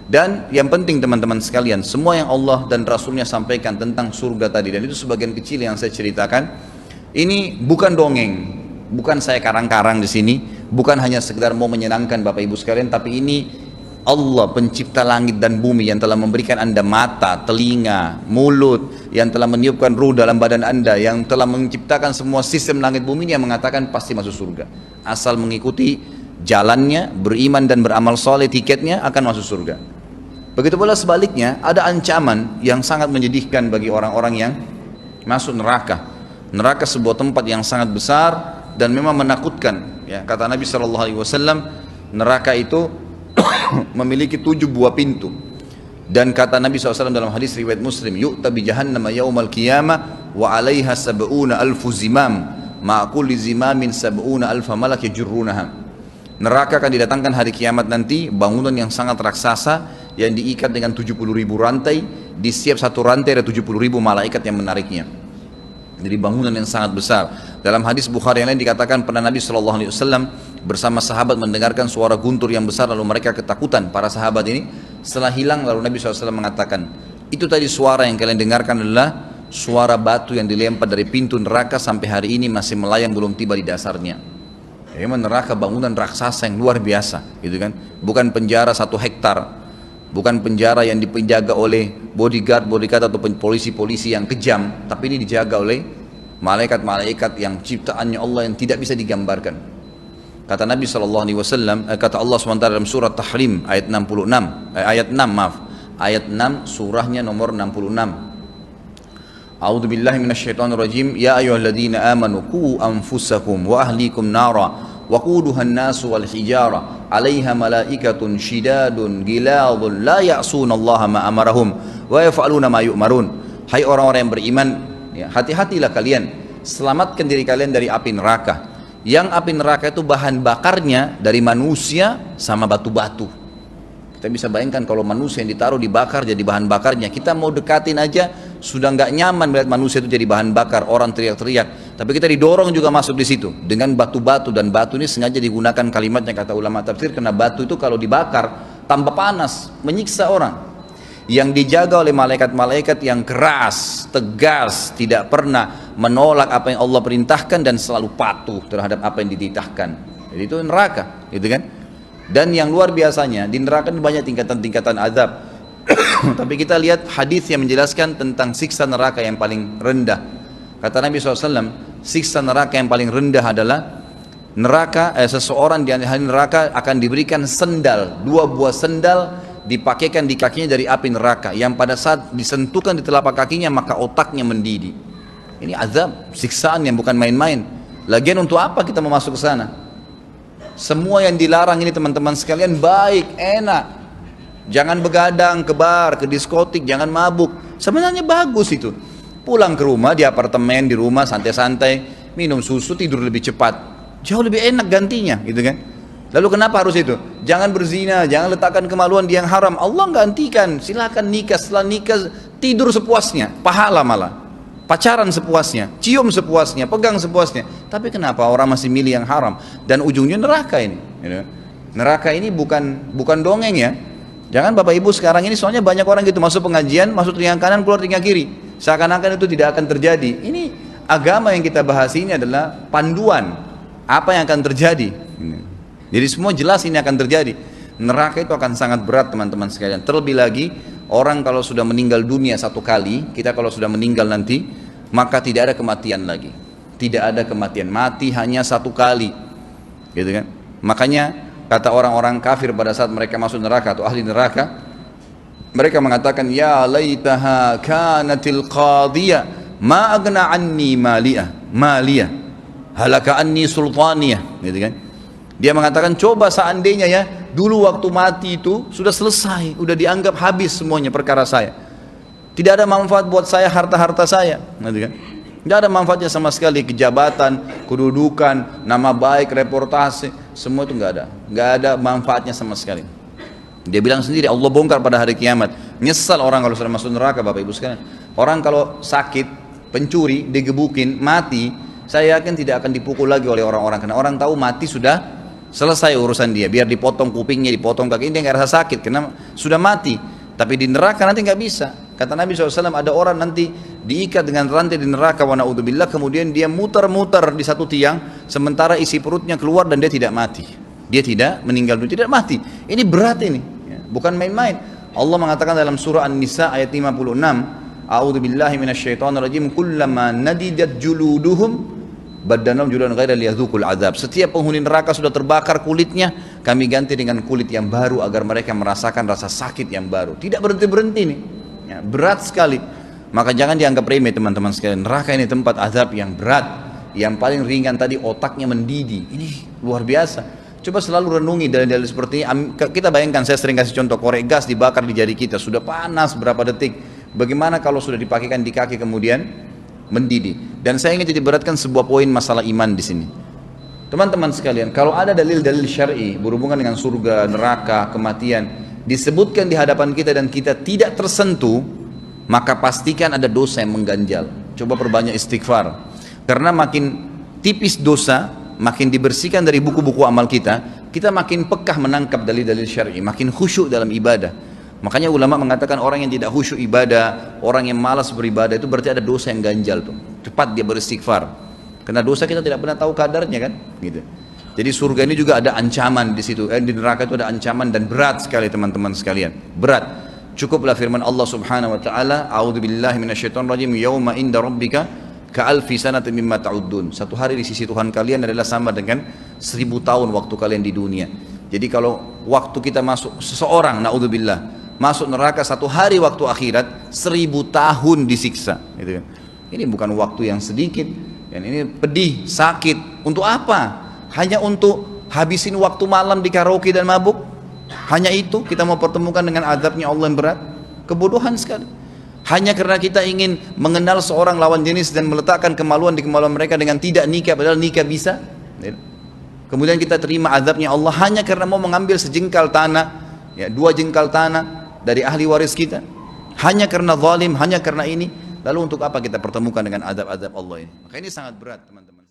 Dan yang penting teman-teman sekalian, semua yang Allah dan Rasulnya sampaikan tentang surga tadi, dan itu sebagian kecil yang saya ceritakan, ini bukan dongeng, bukan saya karang-karang di sini, bukan hanya sekedar mau menyenangkan Bapak Ibu sekalian, tapi ini Allah pencipta langit dan bumi yang telah memberikan Anda mata, telinga, mulut, yang telah meniupkan ruh dalam badan Anda, yang telah menciptakan semua sistem langit bumi ini, yang mengatakan pasti masuk surga. Asal mengikuti jalannya, beriman dan beramal soleh, tiketnya akan masuk surga. Begitu pula sebaliknya, ada ancaman yang sangat menyedihkan bagi orang-orang yang masuk neraka. Neraka sebuah tempat yang sangat besar dan memang menakutkan. Ya, kata Nabi SAW, neraka itu memiliki 7 buah pintu. Dan kata Nabi SAW dalam hadis riwayat Muslim, yu'ta bi jahannama yaumal qiyamah wa 'alaiha sab'una alfu zimam ma kulli zimamin sab'una alfa malak yajurrunaha. Neraka akan didatangkan hari kiamat nanti, bangunan yang sangat raksasa yang diikat dengan 70.000 rantai, di setiap satu rantai ada 70.000 malaikat yang menariknya. Jadi bangunan yang sangat besar. Dalam hadis Bukhari yang lain dikatakan pernah Nabi SAW bersama sahabat mendengarkan suara guntur yang besar, lalu mereka ketakutan para sahabat ini. Setelah hilang lalu Nabi SAW mengatakan, itu tadi suara yang kalian dengarkan adalah suara batu yang dilempar dari pintu neraka sampai hari ini masih melayang belum tiba di dasarnya. Memang neraka bangunan raksasa yang luar biasa, gitu kan? Bukan penjara 1 hektar, bukan penjara yang dipenjaga oleh bodyguard atau polisi-polisi yang kejam, tapi ini dijaga oleh malaikat-malaikat yang ciptaannya Allah yang tidak bisa digambarkan. Kata Nabi SAW, kata Allah SWT dalam surat Tahrim ayat 66, ayat 6 surahnya nomor 66. A'udzu billahi minasyaitonir rajim. Ya ayyuhalladzina amanu qu anfusakum wa ahlikum nara waquduhan nasu wal hijara 'alaiha malaikatun shidadun giladun la ya'sunallaha ma amarahum wa yaf'aluna ma yu'marun. Hai orang-orang yang beriman, ya, hati-hatilah kalian, selamatkan diri kalian dari api neraka. Yang api neraka itu bahan bakarnya dari manusia sama batu-batu. Kita bisa bayangkan kalau manusia yang ditaruh dibakar jadi bahan bakarnya, kita mau dekatin aja sudah nggak nyaman melihat manusia itu jadi bahan bakar, orang teriak-teriak. Tapi kita didorong juga masuk di situ dengan batu-batu, dan batu ini sengaja digunakan kalimatnya kata ulama tafsir karena batu itu kalau dibakar tambah panas, menyiksa orang. Yang dijaga oleh malaikat-malaikat yang keras, tegas, tidak pernah menolak apa yang Allah perintahkan dan selalu patuh terhadap apa yang dititahkan. Jadi itu neraka, gitu kan? Dan yang luar biasanya di neraka ini banyak tingkatan-tingkatan azab. Tapi kita lihat hadis yang menjelaskan tentang siksa neraka yang paling rendah. Kata Nabi SAW, siksa neraka yang paling rendah adalah seseorang di ahli neraka akan diberikan sendal, 2 buah sendal dipakaikan di kakinya dari api neraka, yang pada saat disentuhkan di telapak kakinya maka otaknya mendidih. Ini azab, siksaan yang bukan main-main. Lagian untuk apa kita mau masuk ke sana? Semua yang dilarang ini teman-teman sekalian baik, enak. Jangan begadang, ke bar, ke diskotik, jangan mabuk. Sebenarnya bagus itu. Pulang ke rumah, di apartemen, di rumah santai-santai, minum susu, tidur lebih cepat. Jauh lebih enak gantinya, gitu kan? Lalu kenapa harus itu? Jangan berzina, jangan letakkan kemaluan di yang haram. Allah gantikan, silakan nikah, setelah nikah tidur sepuasnya, pahala malah. Pacaran sepuasnya, cium sepuasnya, pegang sepuasnya. Tapi kenapa orang masih milih yang haram? Dan ujungnya neraka ini. Neraka ini bukan dongeng ya. Jangan Bapak Ibu sekarang ini, soalnya banyak orang gitu masuk pengajian, masuk telinga kanan, keluar telinga kiri. Seakan-akan itu tidak akan terjadi. Ini agama yang kita bahas ini adalah panduan apa yang akan terjadi. Jadi semua jelas ini akan terjadi. Neraka itu akan sangat berat teman-teman sekalian. Terlebih lagi orang kalau sudah meninggal dunia 1 kali, kita kalau sudah meninggal nanti, maka tidak ada kematian lagi. Tidak ada kematian, mati hanya 1 kali, gitu kan? Makanya kata orang-orang kafir pada saat mereka masuk neraka atau ahli neraka, mereka mengatakan, ya laitaha kanatil qadiyah ma agna anni maliyah halaka anni sultaniyah, gitu kan? Dia mengatakan, coba seandainya ya dulu waktu mati itu sudah selesai, sudah dianggap habis semuanya perkara saya, tidak ada manfaat buat saya harta-harta saya, gitu kan? Tidak ada manfaatnya sama sekali, kejabatan, kedudukan, nama baik, reportase, semua itu nggak ada manfaatnya sama sekali. Dia bilang sendiri, Allah bongkar pada hari kiamat. Nyesal orang kalau sudah masuk neraka, Bapak Ibu sekalian. Orang kalau sakit, pencuri, digebukin, mati, saya yakin tidak akan dipukul lagi oleh orang-orang, karena orang tahu mati sudah selesai urusan dia, biar dipotong kupingnya, dipotong kaki, dia nggak rasa sakit karena sudah mati. Tapi di neraka nanti nggak bisa. Kata Nabi SAW, ada orang nanti diikat dengan rantai di neraka, wa na'udzubillah, kemudian dia muter-muter di satu tiang, sementara isi perutnya keluar dan dia tidak mati. Dia tidak meninggal dunia, tidak mati. Ini berat ini, ya, bukan main-main. Allah mengatakan dalam surah An-Nisa ayat 56, a'udzubillahi minasyaitonirrajim, kullama nadidat juluduhum badanahum juludan ghaira liyadzuqul azab. Setiap penghuni neraka sudah terbakar kulitnya, kami ganti dengan kulit yang baru agar mereka merasakan rasa sakit yang baru. Tidak berhenti-berhenti nih. Ya, berat sekali. Maka jangan dianggap remeh teman-teman sekalian. Neraka ini tempat azab yang berat. Yang paling ringan tadi otaknya mendidih. Ini luar biasa. Coba selalu renungi dalil-dalil seperti ini. Kita bayangkan, saya sering kasih contoh, korek gas dibakar di jari kita, sudah panas berapa detik. Bagaimana kalau sudah dipakaikan di kaki kemudian mendidih? Dan saya ingin titik beratkan sebuah poin masalah iman di sini. Teman-teman sekalian, kalau ada dalil-dalil syar'i berhubungan dengan surga, neraka, kematian, disebutkan di hadapan kita dan kita tidak tersentuh, maka pastikan ada dosa yang mengganjal. Coba perbanyak istighfar. Karena makin tipis dosa, makin dibersihkan dari buku-buku amal kita, kita makin pekah menangkap dalil-dalil syar'i, makin khusyuk dalam ibadah. Makanya ulama mengatakan orang yang tidak khusyuk ibadah, orang yang malas beribadah, itu berarti ada dosa yang ganjal tuh. Cepat dia beristighfar. Karena dosa kita tidak pernah tahu kadarnya kan, gitu. Jadi surga ini juga ada ancaman di situ. Di neraka itu ada ancaman dan berat sekali teman-teman sekalian. Berat. Cukuplah firman Allah Subhanahu wa taala, a'udzubillahi minasyaitonirrajim, yauma inda rabbika ka'alfi sanatin mimma ta'uddun. Satu hari di sisi Tuhan kalian adalah sama dengan 1000 tahun waktu kalian di dunia. Jadi kalau waktu kita masuk, seseorang naudzubillah masuk neraka satu hari waktu akhirat, 1000 tahun disiksa, gitu kan. Ini bukan waktu yang sedikit. Dan ini pedih, sakit. Untuk apa? Hanya untuk habisin waktu malam di karaoke dan mabuk? Hanya itu kita mau pertemukan dengan azabnya Allah yang berat? Kebodohan sekali. Hanya karena kita ingin mengenal seorang lawan jenis dan meletakkan kemaluan di kemaluan mereka dengan tidak nikah, padahal nikah bisa. Kemudian kita terima azabnya Allah hanya karena mau mengambil sejengkal tanah, ya, 2 jengkal tanah dari ahli waris kita. Hanya karena zalim, hanya karena ini. Lalu untuk apa kita pertemukan dengan azab-azab Allah ini? Maka ini sangat berat teman-teman.